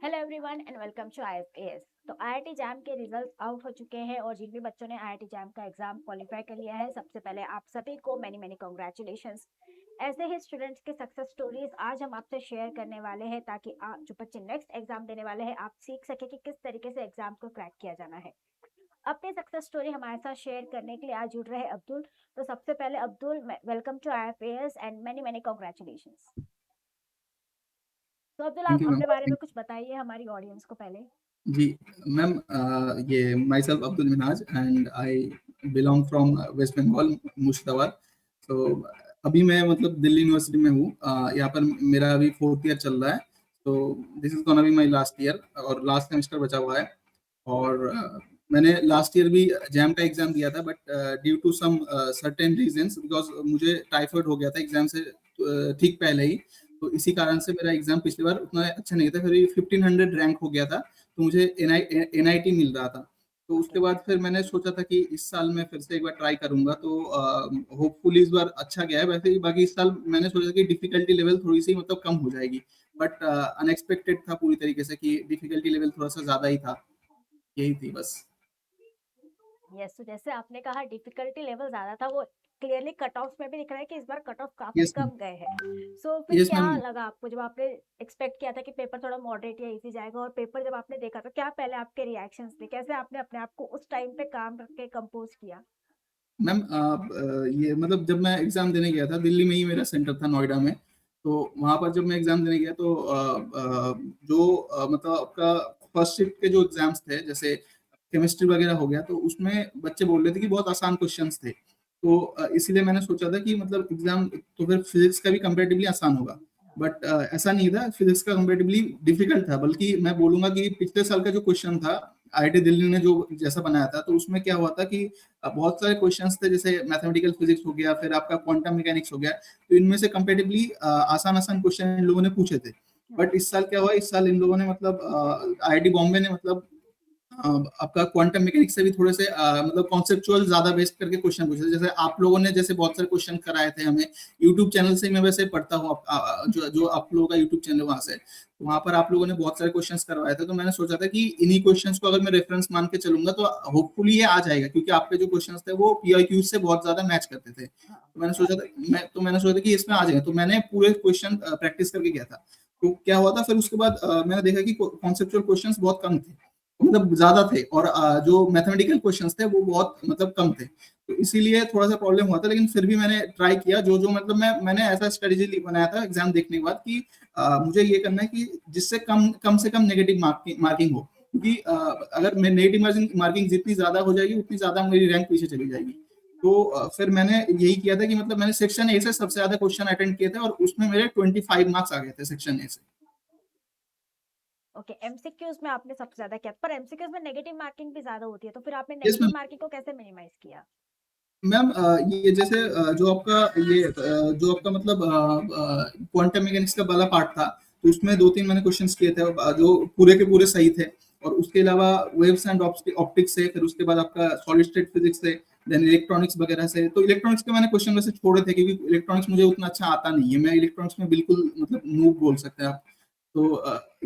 Hello everyone and welcome to IFAS. तो IIT JAM के results out हो चुके हैं और जिन भी बच्चों ने आईआईटी जैम का एग्जाम क्वालिफाई कर लिया है, सबसे पहले आप सभी को मैनी मैनी कॉन्ग्रेचुलेशंस। ऐसे ही स्टूडेंट्स के सक्सेस स्टोरीज आज हम आपसे शेयर करने वाले हैं ताकि आप जो बच्चे नेक्स्ट एग्जाम देने वाले हैं आप सीख सके कि किस तरीके से एग्जाम को क्रैक किया जाना है। अपनी सक्सेस स्टोरी हमारे साथ शेयर करने के लिए आज जुड़ रहे अब्दुल। तो सबसे पहले Abdul, welcome to IFAS and many many congratulations. तो अब्दुल, थैंक आप यू मैम। अपने बारे में कुछ बताइए हमारी ऑडियंस को पहले। जी मैम, ये myself Abdul Minaj and I belong from West Bengal, Murshidabad. तो अभी मैं मतलब दिल्ली यूनिवर्सिटी में हूँ। यहाँ पर मेरा अभी 4th ईयर चल रहा है। तो this is gonna be my last year और लास्ट सेमेस्टर बचा हुआ है। और मैंने लास्ट ईयर भी जैम का एग्जाम दिया था, but due to some certain reasons, because मुझे टाइफाइड हो गया था एग्जाम से ठीक पहले ही। तो इसी कारण से मेरा एग्जाम पिछली बार उतना अच्छा नहीं था, फिर 1500 रैंक हो गया था। तो मुझे एनआईटी मिल रहा था। तो उसके ओके। बाद फिर मैंने सोचा था कि इस साल मैं फिर से एक बार ट्राई करूंगा। तो होपफुली इस बार अच्छा गया है। वैसे ही बाकी इस साल मैंने सोचा कि डिफिकल्टी लेवल थोड़ी सी मतलब कम हो जाएगी, बट अनएक्सपेक्टेड था पूरी तरीके से कि डिफिकल्टी लेवल थोड़ा सा ज्यादा ही था। यही थी बस। यस, तो जैसे आपने कहा डिफिकल्टी लेवल ज्यादा था, वो क्लियरली कट ऑफ में भी दिख रहा है कि इस बार कट ऑफ काफी यस मैम। कम गए हैं। सो फिर यस क्या मैम। लगा आपको जब आपने एक्सपेक्ट किया था कि पेपर थोड़ा मॉडरेट या इजी जाएगा, और पेपर जब आपने देखा तो क्या पहले आपके रिएक्शंस थे, कैसे आपने अपने आप को उस टाइम पे काम करके कंपोज किया? मैम, ये मतलब जब मैं एग्जाम देने गया था, दिल्ली में ही मेरा सेंटर था, नोएडा में। तो वहां पर जब मैं एग्जाम देने गया तो जो मतलब आपका फर्स्ट शिफ्ट के जो एग्जाम्स थे, जैसे केमिस्ट्री वगैरह हो गया, तो उसमें बच्चे बोल रहे थे कि बहुत आसान क्वेश्चंस थे। तो इसीलिए मैंने सोचा था कि मतलब एग्जाम तो फिर फिजिक्स का भी कंपेरेटिवली आसान होगा। बट ऐसा नहीं था, फिजिक्स का कंपेरेटिवली डिफिकल्ट था। बल्कि मैं बोलूंगा कि पिछले साल का जो क्वेश्चन था आईआईटी दिल्ली ने जो जैसा बनाया था, तो उसमें क्या हुआ था कि बहुत सारे क्वेश्चंस थे, जैसे मैथमेटिकल फिजिक्स हो गया, फिर आपका क्वांटम मैकेनिक्स हो गया। तो इनमें से कंपेरेटिवली आसान आसान क्वेश्चन इन लोगों ने पूछे थे। बट इस साल क्या हुआ, इस साल इन लोगों ने मतलब आईआईटी बॉम्बे ने मतलब आपका क्वांटम मैकेनिक्स से भी थोड़े से मतलब कॉन्सेप्चुअल ज्यादा बेस्ड करके क्वेश्चन पूछे थे। जैसे आप लोगों ने जैसे बहुत सारे क्वेश्चन कराए थे हमें यूट्यूब चैनल से। मैं वैसे पढ़ता हूँ जो जो आप लोगों का यूट्यूब चैनल वहां से, तो वहां पर आप लोगों ने बहुत सारे क्वेश्चंस करवाए थे। तो मैंने सोचा था कि इन्हीं क्वेश्चंस को अगर मैं रेफरेंस मान के चलूंगा तो होपफुली ये आ जाएगा, क्योंकि आपके जो क्वेश्चंस थे वो पीआईक्यू से बहुत ज्यादा मैच करते थे। तो मैंने सोचा था कि इसमें आ जाएगा। तो मैंने पूरे क्वेश्चन प्रैक्टिस करके गया था। तो क्या हुआ था फिर उसके बाद मैंने देखा कि कॉन्सेप्चुअल क्वेश्चंस बहुत कम थे, मतलब ज्यादा थे। और जो मैथमेटिकल क्वेश्चंस थे वो बहुत मतलब कम थे। तो इसीलिए थोड़ा सा प्रॉब्लम हुआ था, लेकिन फिर भी मैंने ट्राई किया। जो जो मतलब मैंने ऐसा स्ट्रेटेजी बनाया था एग्जाम देखने के बाद कि मुझे ये करना है कि जिससे कम कम से कम नेगेटिव मार्किंग हो। क्योंकि अगर मैं नेगेटिव मार्किंग जितनी ज्यादा हो जाएगी उतनी ज्यादा मेरी रैंक पीछे चली जाएगी। तो फिर मैंने यही किया था कि मतलब मैंने सेक्शन ए से सबसे ज्यादा क्वेश्चन अटेंड किए थे, और उसमें मेरे 25 मार्क्स आ गए थे सेक्शन ए से। ओके, एमसीक्यूज में आपने सबसे ज्यादा किया, पर एमसीक्यूज में नेगेटिव मार्किंग भी ज्यादा होती है, तो फिर आपने यस नेगेटिव मैम। मार्किंग को कैसे मिनिमाइज किया? मैम, ये जैसे जो आपका ये जो आपका मतलब क्वांटम मैकेनिक्स का वाला पार्ट था, तो उसमें दो तीन मैंने क्वेश्चंस किए थे जो पूरे के पूरे सही थे। और उसके अलावा वेव्स एंड ऑप्टिक्स से, फिर उसके बाद आपका सॉलिड स्टेट फिजिक्स से, देन इलेक्ट्रॉनिक्स वगैरह से। तो इलेक्ट्रॉनिक्स के मैंने क्वेश्चन वैसे छोड़े थे, क्योंकि इलेक्ट्रॉनिक्स मुझे उतना अच्छा आता नहीं है। मैं इलेक्ट्रॉनिक्स में बिल्कुल मतलब नूब बोल सकते हैं आप। तो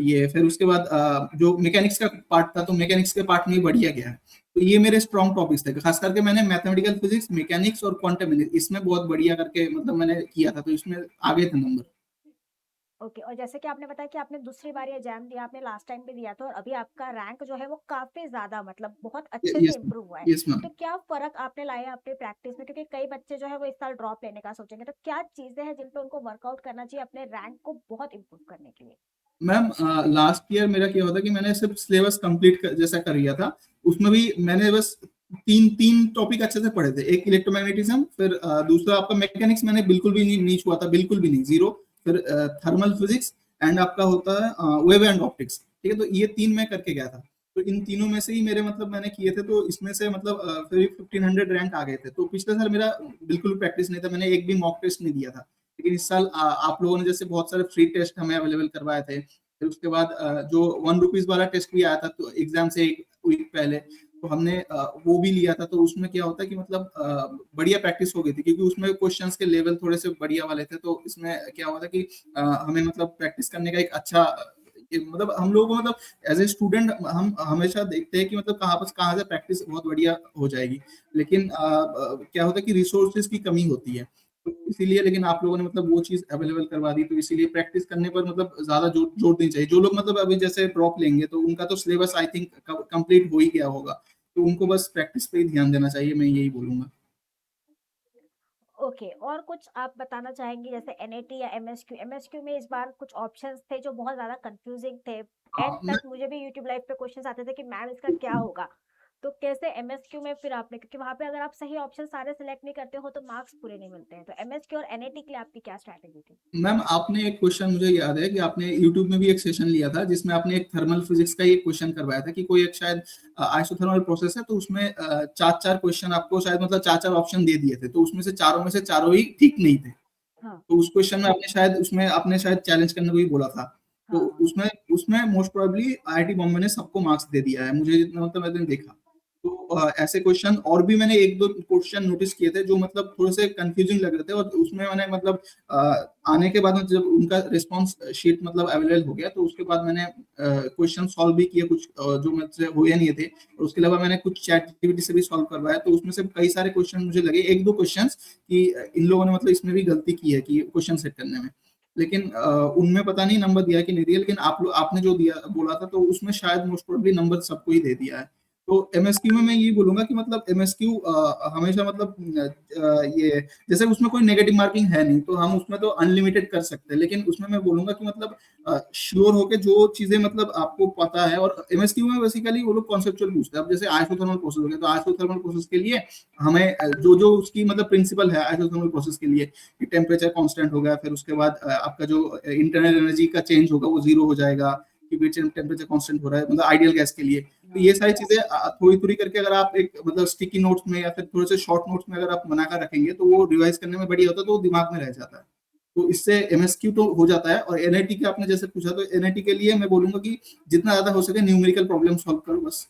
ये फिर उसके बाद जो मैकेनिक्स का पार्ट था, तो मैकेनिक्स के पार्ट में ही बढ़िया गया है। तो ये मेरे स्ट्रॉन्ग टॉपिक्स थे, खास करके मैंने मैथमेटिकल फिजिक्स, मैकेनिक्स और क्वांटम इसमें बहुत बढ़िया करके मतलब मैंने किया था। तो इसमें आगे थे नंबर। ओके, और जैसे कि आपने बताया कि आपने दूसरी बार ये एग्जाम दिया, आपने लास्ट टाइम भी दिया था, और अभी आपका रैंक जो है वो काफी ज्यादा मतलब बहुत अच्छे से यस मैम। इम्प्रूव हुआ है। Yes ma'am. तो क्या फर्क आपने लाया अपने प्रैक्टिस में, क्योंकि कई बच्चे जो है वो इस साल ड्रॉप लेने का सोचेंगे, तो क्या चीजें हैं जिन पे उनको वर्कआउट करना चाहिए अपने रैंक को बहुत इम्प्रूव करने के लिए? मैम, लास्ट ईयर मेरा क्या हुआ था कि मैंने सिर्फ सिलेबस कंप्लीट जैसा कर लिया था। उसमें भी मैंने बस तीन तीन टॉपिक अच्छे से पढ़े थे। एक इलेक्ट्रोमैग्नेटिज्म, फिर दूसरा आपका मैकेनिक्स मैंने बिल्कुल भी नहीं छुआ था, बिल्कुल भी नहीं, जीरो। फिर थर्मल फिजिक्स, एंड आपका होता है वेव एंड ऑप्टिक्स। ठीक है, तो ये तीन मैं करके गया था। तो इन तीनों में से ही मेरे मतलब मैंने किए थे। तो इसमें से मतलब फिर 1500 रैंक आ गए थे। तो पिछले साल मेरा बिल्कुल प्रैक्टिस नहीं था, मैंने एक भी मॉक टेस्ट नहीं दिया था। लेकिन इस साल आप लोगों ने जैसे बहुत सारे फ्री टेस्ट हमें अवेलेबल करवाए थे। फिर उसके बाद जो ₹1 वाला टेस्ट भी आया था तो एग्जाम से एक वीक पहले, तो हमने वो भी लिया था। तो उसमें क्या होता है कि मतलब बढ़िया प्रैक्टिस हो गई थी, क्योंकि उसमें क्वेश्चंस के लेवल थोड़े से बढ़िया वाले थे। तो इसमें क्या हुआ था कि हमें मतलब प्रैक्टिस करने का एक अच्छा मतलब हम लोग को मतलब एज ए स्टूडेंट हम हमेशा देखते हैं कि मतलब कहाँ से प्रैक्टिस बहुत बढ़िया हो जाएगी, लेकिन क्या होता है कि रिसोर्सेज की कमी होती है, तो इसीलिए लेकिन आप लोगों ने मतलब वो चीज अवेलेबल करवा दी, तो इसीलिए प्रैक्टिस करने पर मतलब ज्यादा जोर देनी चाहिए। जो लोग मतलब अभी जैसे ड्रॉप लेंगे तो उनका तो सिलेबस आई थिंक कंप्लीट हो ही गया होगा, तो उनको बस प्रैक्टिस पे ही ध्यान देना चाहिए, मैं यही बोलूंगा। ओके, और कुछ आप बताना चाहेंगे जैसे एनएटी या एमएसक्यू? एमएसक्यू में इस बार कुछ ऑप्शंस थे जो बहुत ज़्यादा कंफ्यूजिंग थे। एंड हाँ, तक मुझे भी यूट्यूब लाइव पे क्वेश्चंस आते थे कि मैम इसका क्या होगा? तो कैसे एमएसक्यू में फिर आपने, क्योंकि वहाँ पे अगर आप सही ऑप्शन सारे सेलेक्ट नहीं करते हो तो मार्क्स पूरे नहीं मिलते हैं, तो एमएसक्यू और एनएटी के लिए आपकी क्या स्ट्रैटेजी थी? मैम आपने एक क्वेश्चन, मुझे याद है कि आपने यूट्यूब में भी एक सेशन लिया था जिसमें आपने एक थर्मल फिजिक्स का एक क्वेश्चन करवाया था कि कोई एक शायद आइसोथर्मल प्रोसेस है, तो उसमें चार चार क्वेश्चन आपको शायद मतलब चार चार ऑप्शन दे दिए थे, तो उसमें से चारों ही ठीक नहीं थे। हाँ। तो उस क्वेश्चन में आपने शायद चैलेंज करने को ही बोला था। तो हाँ। उसमें उसमें मोस्ट प्रोबेबली आईआईटी बॉम्बे ने सबको मार्क्स दे दिया है, मुझे जितना मतलब मैंने देखा। तो ऐसे क्वेश्चन और भी मैंने एक दो क्वेश्चन नोटिस किए थे जो मतलब थोड़े से कंफ्यूजिंग लग रहे थे, और उसमें मैंने मतलब अ, आने के बाद में जब उनका रिस्पांस शीट मतलब अवेलेबल हो गया, तो उसके बाद मैंने क्वेश्चन सॉल्व भी किए कुछ जो मुझसे हुए नहीं थे, और उसके अलावा मैंने कुछ चैट जीपीटी से भी सॉल्व करवाया, तो उसमें से कई सारे क्वेश्चन मुझे लगे, एक दो क्वेश्चन कि इन लोगों ने मतलब इसमें भी गलती की है कि क्वेश्चन सेट करने में, लेकिन उनमें पता नहीं नंबर दिया कि नहीं दिया, लेकिन आपने जो दिया बोला था तो उसमें शायद मोस्ट प्रोबेबली नंबर सबको ही दे दिया है। तो एमएसक्यू में मैं ये बोलूंगा कि मतलब एमएसक्यू हमेशा मतलब ये जैसे उसमें कोई नेगेटिव मार्किंग है नहीं, तो हम उसमें तो अनलिमिटेड कर सकते हैं, लेकिन उसमें मैं बोलूंगा कि मतलब श्योर होके जो चीजें मतलब आपको पता है, और एमएसक्यू में बेसिकली वो लोग कॉन्सेप्चुअल पूछते हैं। अब जैसे आइसोथर्मल प्रोसेस हो गया, तो आइसोथर्मल प्रोसेस के लिए हमें जो जो उसकी मतलब प्रिंसिपल है आइसोथर्मल प्रोसेस के लिए, कि टेम्परेचर कांस्टेंट होगा, फिर उसके बाद आपका जो इंटरनल एनर्जी का चेंज होगा वो जीरो हो जाएगा, कि टेम्परेचर कांस्टेंट हो रहा है मतलब आइडियल गैस के लिए। तो ये हाँ। सारी चीजें थोड़ी थोड़ी करके अगर आप एक मतलब स्टिकी नोट्स में या फिर थोड़े से शॉर्ट नोट्स में अगर आप बनाकर रखेंगे, तो वो रिवाइज करने में बढ़िया होता है, तो वो दिमाग में रह जाता है। तो इससे एमएसक्यू तो हो जाता है। और एनआईटी के आपने जैसे पूछा, तो एनआईटी के लिए मैं बोलूंगा कि जितना ज्यादा हो सके न्यूमेरिकल प्रॉब्लम सॉल्व करो बस।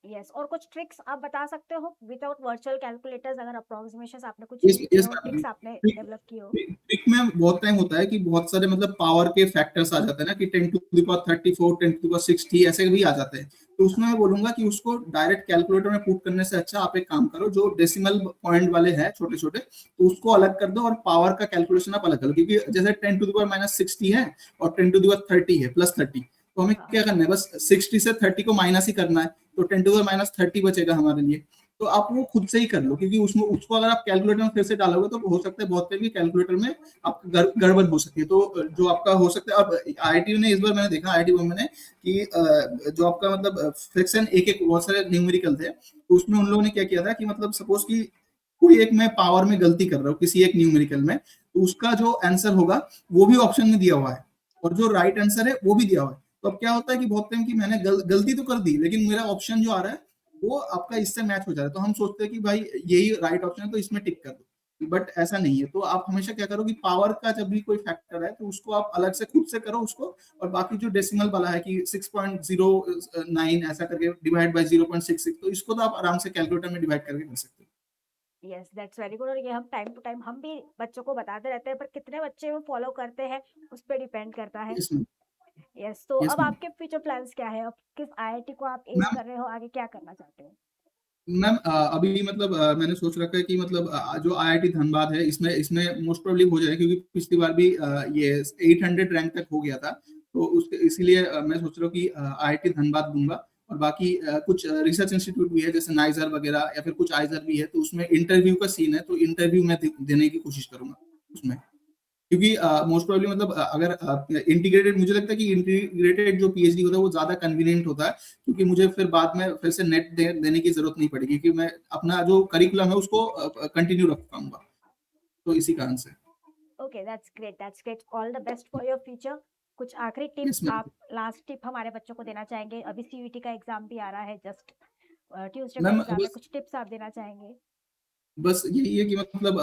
यस, और कुछ ट्रिक्स आप बता सकते हो विदाउट वर्चुअल कैलकुलेटर्स, अगर अप्रोक्सीमेशंस आपने कुछ यस मैम। ट्रिक्स आपने डेवलप की हो? ट्रिक में बहुत टाइम होता है कि बहुत सारे मतलब पावर के फैक्टर्स आ जाते हैं ना, कि 10 to the power 34, 10 to the power 60 ऐसे भी आ जाते हैं। तो उसमें मैं बोलूंगा कि उसको डायरेक्ट कैलकुलेटर में पुट करने से अच्छा आप एक काम करो, जो डेसिमल पॉइंट वाले हैं छोटे छोटे, तो उसको अलग कर दो और पावर का कैलकुलेशन आप अलग करो, क्योंकि जैसे 10 to the power -60 है और 10 to the power 30 है, +30, तो हमें हाँ। क्या करना है, बस 60 से 30 को माइनस ही करना है, तो 10 to the power -30 बचेगा हमारे लिए। तो आप वो खुद से ही कर लो, क्योंकि उसमें उसको अगर आप कैलकुलेटर में फिर से डालोगे तो हो सकता है बहुत टाइम की कैलकुलेटर में आपका गड़बड़ हो सकती है। तो जो आपका हो सकता है, अब आईआईटी ने इस बार मैंने देखा आईआईटी बॉम्बे ने कि जो आपका मतलब फ्रैक्शन एक एक बहुत सारे न्यूमेरिकल थे, तो उसमें उन लोगों ने क्या किया था कि मतलब सपोज कि कोई एक मैं पावर में गलती कर रहा हूँ किसी एक न्यूमेरिकल में, तो उसका जो आंसर होगा वो भी ऑप्शन में दिया हुआ है, और जो राइट आंसर है वो भी दिया हुआ है। तो अब क्या होता है कि बहुत टाइम की मैंने गलती तो कर दी, लेकिन मेरा ऑप्शन जो आ रहा है वो आपका इससे मैच हो जा रहा है, तो हम सोचते हैं कि भाई यही राइट ऑप्शन है तो इसमें टिक कर दो, बट ऐसा नहीं है। तो आप हमेशा क्या करो कि पावर का जब भी कोई फैक्टर है तो उसको आप अलग से खुद से करो उसको, और बाकी जो डेसिमल वाला है कि 6.09 ऐसा करके डिवाइड बाय 0.66, तो इसको तो आप आराम से कैलकुलेटर में डिवाइड करके कर सकते हो। Yes, that's very good. और ये हम टाइम टू टाइम हम भी बच्चों को बताते रहते हैं, पर कितने बच्चे वो फॉलो करते हैं उस पर डिपेंड करता है। Yes ma'am. यस, तो यस अब मैम। आपके फ्यूचर प्लान्स क्या है? अब किस आईआईटी को आप एम मैम कर रहे हो, आगे क्या करना चाहते हो? मैम अभी मतलब मैंने सोच रखा है कि मतलब जो आईआईटी धनबाद है इसमें इसमें मोस्ट प्रोबेबली हो जाए, क्योंकि पिछली बार भी ये 800 रैंक तक हो गया था, तो उसके इसीलिए मैं सोच रहा हूँ कि आईआईटी धनबाद दूंगा। और बाकी कुछ रिसर्च इंस्टीट्यूट भी है जैसे नाइजर वगैरह, या फिर कुछ आइजर भी है, तो उसमें इंटरव्यू का सीन है, तो इंटरव्यू में देने की कोशिश करूंगा उसमें। क्योंकि मोस्ट प्रोबेबली मतलब अगर इंटीग्रेटेड, मुझे लगता है कि इंटीग्रेटेड जो पीएचडी होता है वो ज्यादा कन्वीनियंट होता है, क्योंकि मुझे फिर बाद में फिर से देने की जरूरत नहीं पड़ेगी, क्योंकि मैं अपना जो करिकुलम है उसको कंटिन्यू रख पाऊंगा, तो इसी कारण से। Okay, that's great, that's great. All the best for your future. कुछ आखिरी टिप्स यस मैम। आप, लास्ट टिप हमारे बच्चों को देना चाहेंगे? अभी सीयूईटी का एग्जाम भी आ रहा है, जस्ट ट्यूसडे को मैम एग्जाम है, बस कुछ टिप्स आप देना चाहेंगे? बस यही है कि मतलब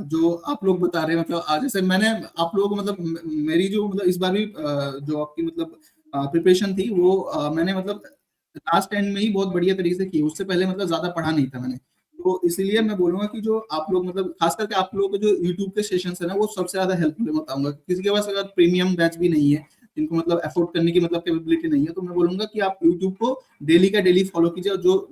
जो आप लोग बता रहे हैं, मतलब जैसे मैंने आप लोगों को मतलब मेरी जो मतलब इस बार भी जो आपकी मतलब प्रिपरेशन थी वो मैंने मतलब लास्ट एंड में ही बहुत बढ़िया तरीके से की, उससे पहले मतलब ज्यादा पढ़ा नहीं था मैंने। तो इसीलिए मैं बोलूंगा कि जो आप लोग मतलब खास करके आप लोगों के जो यूट्यूब के सेशन है ना, वो सबसे ज्यादा हेल्पफुल है, मैं बताऊंगा। किसी के पास अगर प्रीमियम बैच भी नहीं है जिनको मतलब अफोर्ड करने की मतलब कैपेबिलिटी नहीं है, तो मैं बोलूँगा कि आप यूट्यूब को डेली का डेली फॉलो कीजिए, और जो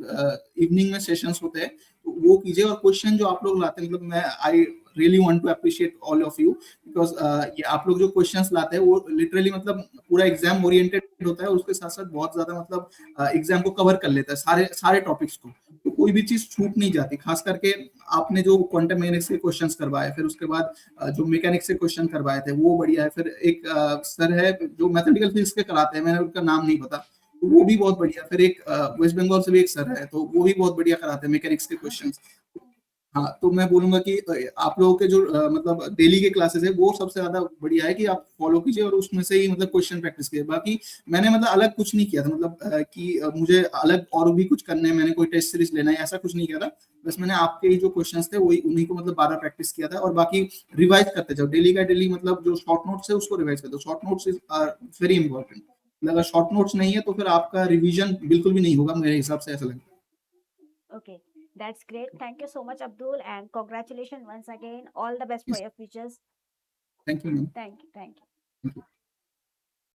इवनिंग में सेशंस होते हैं तो वो कीजिए। और क्वेश्चन जो आप लोग लाते हैं, मतलब मैं I really want to appreciate all of you, because ये आप लोग जो क्वेश्चंस लाते हैं वो लिटरली मतलब पूरा एग्जाम ओरिएंटेड होता है, और उसके साथ-साथ बहुत ज़्यादा मतलब एग्जाम को कवर कर लेता है, सारे सारे टॉपिक्स को। तो कोई भी चीज़ छूट नहीं जाती, खास करके आपने जो क्वांटम मैकेनिक्स के क्वेश्चंस करवाए, फिर उसके बाद जो मैकेनिक्स से क्वेश्चन करवाए थे वो बढ़िया है। फिर एक सर है जो मैथमेटिकल फिजिक्स के कराते हैं, मैंने उनका नाम नहीं पता, तो वो भी बहुत बढ़िया। फिर एक वेस्ट बंगाल से भी एक सर है, तो वो भी बहुत बढ़िया कराते हैं मैकेनिक्स के क्वेश्चंस। हाँ, तो मैं बोलूँगा कि आप लोगों के जो मतलब डेली के क्लासेस है वो सबसे ज़्यादा बढ़िया है कि आप फॉलो कीजिए, और उसमें से ही मतलब क्वेश्चन प्रैक्टिस कीजिए। बाकी मैंने मतलब अलग कुछ नहीं किया था, मतलब कि मुझे अलग और भी कुछ करना है, मैंने कोई टेस्ट सीरीज लेना है, ऐसा कुछ नहीं किया था। बस मैंने आपके ही जो क्वेश्चंस थे वही उन्हीं को मतलब 12 प्रैक्टिस किया था, और बाकी रिवाइज करते जाओ डेली का डेली, मतलब जो शॉर्ट नोट्स है उसको रिवाइज कर दो। Short notes is are very important. अगर शॉर्ट नोट्स नहीं है तो फिर आपका रिवीजन बिल्कुल भी नहीं होगा, मेरे हिसाब से ऐसा लगता है। Okay, that's great. Thank you so much, Abdul, and congratulations once again. All the best for your futures. Thank you ma'am. Thank you. Thank you. Thank you.